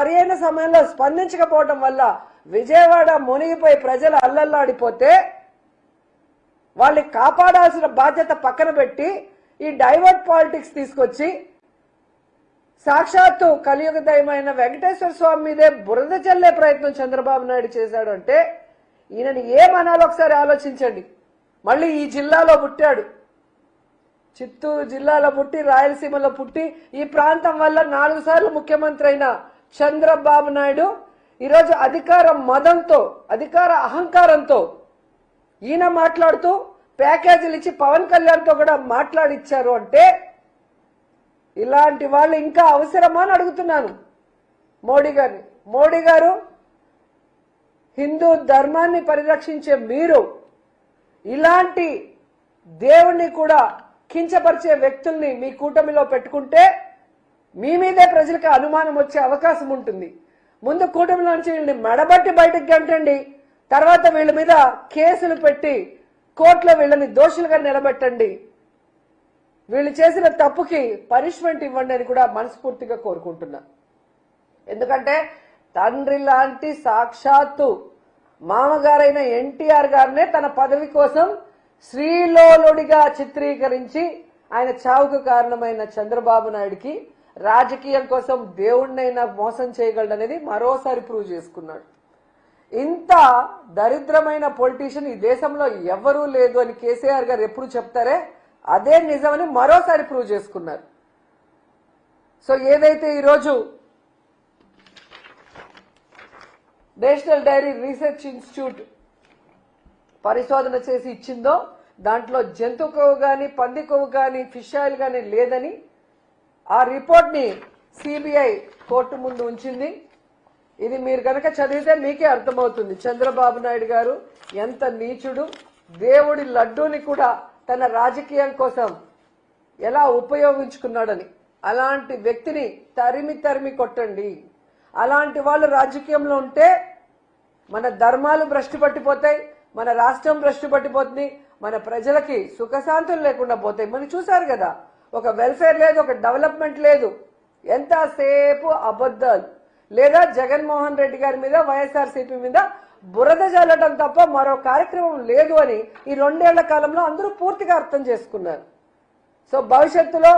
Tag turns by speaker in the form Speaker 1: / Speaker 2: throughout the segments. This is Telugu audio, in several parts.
Speaker 1: సరైన సమయంలో స్పందించకపోవడం వల్ల విజయవాడ మునిగిపోయి ప్రజలు అల్లల్లాడిపోతే వాళ్ళని కాపాడాల్సిన బాధ్యత పక్కన పెట్టి ఈ డైవర్ట్ పాలిటిక్స్ తీసుకొచ్చి సాక్షాత్తు కలియుగ దైవమైన వెంకటేశ్వర స్వామి మీదే బురద చల్లే ప్రయత్నం చంద్రబాబు నాయుడు చేశాడు అంటే ఈయనని ఏమనాలో ఒకసారి ఆలోచించండి. మళ్ళీ ఈ జిల్లాలో పుట్టాడు, చిత్తూరు జిల్లాలో పుట్టి రాయలసీమలో పుట్టి ఈ ప్రాంతం వల్ల 4 సార్లు ముఖ్యమంత్రి అయిన చంద్రబాబు నాయుడు ఈరోజు అధికార మదంతో అధికార అహంకారంతో ఈయన మాట్లాడుతూ ప్యాకేజీలు ఇచ్చి పవన్ కళ్యాణ్తో కూడా మాట్లాడిచ్చారు అంటే ఇలాంటి వాళ్ళు ఇంకా అవసరమా అని అడుగుతున్నాను మోడీ గారిని. మోడీ గారు హిందూ ధర్మాన్ని పరిరక్షించే మీరు ఇలాంటి దేవుణ్ణి కూడా కించపరిచే వ్యక్తుల్ని మీ కూటమిలో పెట్టుకుంటే మీ మీదే ప్రజలకు అనుమానం వచ్చే అవకాశం ఉంటుంది. ముందు కూటమిలోంచి వీళ్ళని మెడబట్టి బయటకు గంటండి, తర్వాత వీళ్ళ మీద కేసులు పెట్టి కోర్టులో వీళ్ళని దోషులుగా నిలబెట్టండి, వీళ్ళు చేసిన తప్పుకి పనిష్మెంట్ ఇవ్వండి అని కూడా మనస్ఫూర్తిగా కోరుకుంటున్నా. ఎందుకంటే తండ్రి లాంటి సాక్షాత్తు మామగారైన ఎన్టీఆర్ గారినే తన పదవి కోసం శ్రీలోలుడిగా చిత్రీకరించి ఆయన చావుకు కారణమైన చంద్రబాబు నాయుడికి రాజకీయం కోసం దేవుణ్ణైనా మోసం చేయగలడనేది మరోసారి ప్రూవ్ చేసుకున్నాడు. ఇంత దరిద్రమైన పొలిటీషియన్ ఈ దేశంలో ఎవరూ లేదు అని కేసీఆర్ గారు ఎప్పుడు చెప్తారే అదే నిజమని మరోసారి ప్రూవ్ చేసుకున్నారు. సో ఏదైతే ఈరోజు నేషనల్ డైరీ రీసెర్చ్ ఇన్స్టిట్యూట్ పరిశోధన చేసి ఇచ్చిందో దాంట్లో జంతు కొవ్వు కానీ పంది కొవ్వు కానీ ఫిష్ ఆయిల్ కానీ లేదని ఆ రిపోర్ట్ని సిబిఐ కోర్టు ముందు ఉంచింది. ఇది మీరు కనుక చదివితే మీకే అర్థమవుతుంది చంద్రబాబు నాయుడు గారు ఎంత నీచుడు, దేవుడి లడ్డూని కూడా తన రాజకీయం కోసం ఎలా ఉపయోగించుకున్నాడని. అలాంటి వ్యక్తిని తరిమి తరిమి కొట్టండి. అలాంటి వాళ్ళు రాజకీయంలో ఉంటే మన ధర్మాలు భ్రష్టు పట్టిపోతాయి, మన రాష్ట్రం భ్రష్టు పట్టిపోతుంది, మన ప్రజలకి సుఖశాంతులు లేకుండా పోతాయి. మనం చూసారు కదా, ఒక వెల్ఫేర్ లేదు, ఒక డెవలప్మెంట్ లేదు, ఎంతసేపు అబద్ధాలు. లేదా జగన్మోహన్ రెడ్డి గారి మీద వైఎస్ఆర్సీపీ మీద బురద జల్లడం తప్ప మరో కార్యక్రమం లేదు అని ఈ 2 ఏళ్ల కాలంలో అందరూ పూర్తిగా అర్థం చేసుకున్నారు. సో భవిష్యత్తులో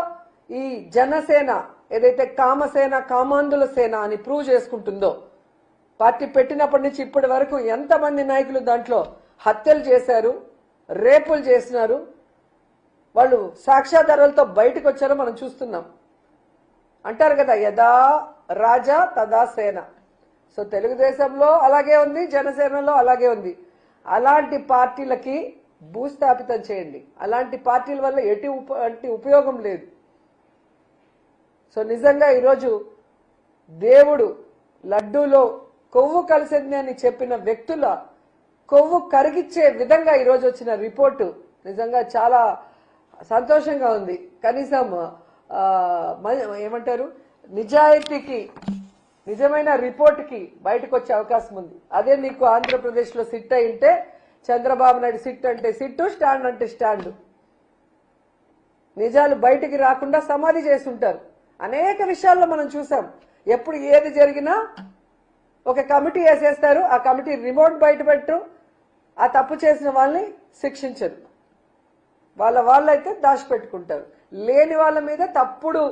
Speaker 1: ఈ జనసేన ఏదైతే కామసేన కామాంధుల సేన అని ప్రూవ్ చేసుకుంటుందో, పార్టీ పెట్టినప్పటి నుంచి ఇప్పటి వరకు ఎంతమంది నాయకులు దాంట్లో హత్యలు చేశారు, రేపులు చేసినారు, వాళ్ళు సాక్ష్యాధారాలతో బయటకు వచ్చారో మనం చూస్తున్నాం. అంటారు కదా యదా రాజా తదా సేన. సో తెలుగుదేశంలో అలాగే ఉంది, జనసేనలో అలాగే ఉంది. అలాంటి పార్టీలకి భూస్థాపితం చేయండి. అలాంటి పార్టీల వల్ల ఎటువంటి ఉపయోగం లేదు. సో నిజంగా ఈరోజు దేవుడు లడ్డూలో కొవ్వు కలిసింది అని చెప్పిన వ్యక్తుల కొవ్వు కరిగిచ్చే విధంగా ఈరోజు వచ్చిన రిపోర్టు నిజంగా చాలా సంతోషంగా ఉంది. కనీసం ఏమంటారు నిజాయితీకి నిజమైన రిపోర్ట్కి బయటకు వచ్చే అవకాశం ఉంది. అదే నీకు ఆంధ్రప్రదేశ్లో సిట్ అయి ఉంటే చంద్రబాబు నాయుడు సిట్ అంటే సిట్టు, స్టాండ్ అంటే స్టాండ్, నిజాలు బయటికి రాకుండా సమాధి చేస్తుంటారు. అనేక విషయాల్లో మనం చూసాం. ఎప్పుడు ఏది జరిగినా ఒక కమిటీ వేసేస్తారు, ఆ కమిటీ రిమోట్ బయట పెట్టరు, ఆ తప్పు చేసిన వాళ్ళని శిక్షించరు, వాళ్ళైతే దాచిపెట్టుకుంటారు. లేని వాళ్ళ మీద తప్పుడు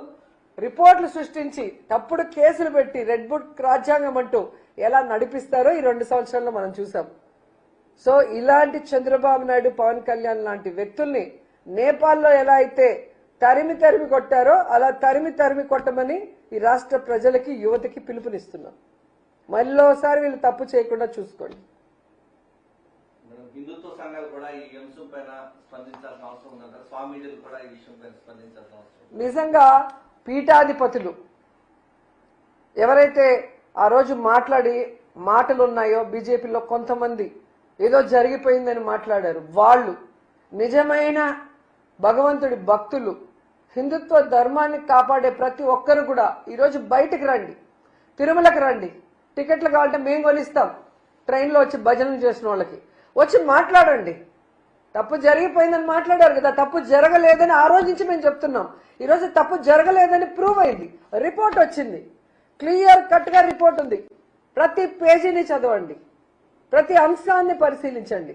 Speaker 1: రిపోర్ట్లు సృష్టించి తప్పుడు కేసులు పెట్టి రెడ్ బుక్ రాజ్యాంగం అంటూ ఎలా నడిపిస్తారో ఈ 2 సంవత్సరాల్లో మనం చూసాం. సో ఇలాంటి చంద్రబాబు నాయుడు, పవన్ కళ్యాణ్ లాంటి వ్యక్తుల్ని నేపాల్లో ఎలా అయితే తరిమి తరిమి కొట్టారో అలా తరిమి తరిమి కొట్టమని ఈ రాష్ట్ర ప్రజలకి, యువతకి పిలుపునిస్తున్నాం. మళ్ళీసారి వీళ్ళు తప్పు చేయకుండా చూసుకోండి.
Speaker 2: హిందుత్వ సంఘాలు కూడా ఈ అంశం పైన స్పందించాల్సిన అవసరం ఉందంటారు. స్వామీజీలు కూడా ఈ విషయం పైన స్పందించాల్సిన అవసరం.
Speaker 1: నిజంగా పీఠాధిపతులు ఎవరైతే ఆ రోజు మాట్లాడి మాటలు ఉన్నాయో, బీజేపీలో కొంతమంది ఏదో జరిగిపోయిందని మాట్లాడారు, వాళ్ళు నిజమైన భగవంతుడి భక్తులు, హిందుత్వ ధర్మాన్ని కాపాడే ప్రతి ఒక్కరు కూడా ఈరోజు బయటకు రండి, తిరుమలకు రండి. టికెట్లు కావాలంటే మేము కొనిస్తాం. ట్రైన్లో వచ్చి భజనలు చేసిన వాళ్ళకి వచ్చి మాట్లాడండి. తప్పు జరిగిపోయిందని మాట్లాడారు కదా, తప్పు జరగలేదని ఆ రోజు నుంచి మేము చెప్తున్నాం. ఈరోజు తప్పు జరగలేదని ప్రూవ్ అయింది, రిపోర్ట్ వచ్చింది. క్లియర్ కట్ గా రిపోర్ట్ ఉంది. ప్రతి పేజీని చదవండి, ప్రతి అంశాన్ని పరిశీలించండి.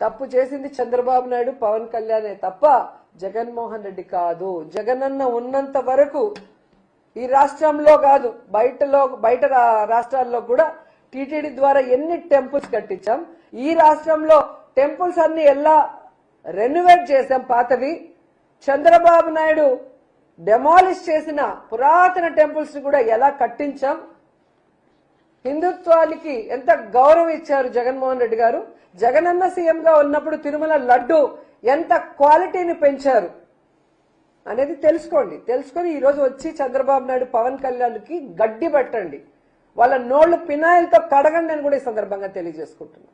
Speaker 1: తప్పు చేసింది చంద్రబాబు నాయుడు, పవన్ కళ్యాణే తప్ప జగన్మోహన్ రెడ్డి కాదు. జగనన్న ఉన్నంత వరకు ఈ రాష్ట్రంలో కాదు, బయట రాష్ట్రాల్లో కూడా టీటీడీ ద్వారా ఎన్ని టెంపుల్స్ కట్టించాం. ఈ రాష్ట్రంలో టెంపుల్స్ అన్ని ఎలా రెనోవేట్ చేశాం. పాతవి చంద్రబాబు నాయుడు డెమాలిష్ చేసిన పురాతన టెంపుల్స్ కూడా ఎలా కట్టించాం. హిందుత్వానికి ఎంత గౌరవం ఇచ్చారు జగన్మోహన్ రెడ్డి గారు. జగనన్న సీఎంగా ఉన్నప్పుడు తిరుమల లడ్డు ఎంత క్వాలిటీని పెంచారు అనేది తెలుసుకోండి. తెలుసుకొని ఈ రోజు వచ్చి చంద్రబాబు నాయుడు, పవన్ కళ్యాణ్కి గడ్డి పట్టండి, వాళ్ళ నోళ్లు పినాయిల్తో కడగండి అని కూడా ఈ సందర్భంగా తెలియజేసుకుంటున్నాను.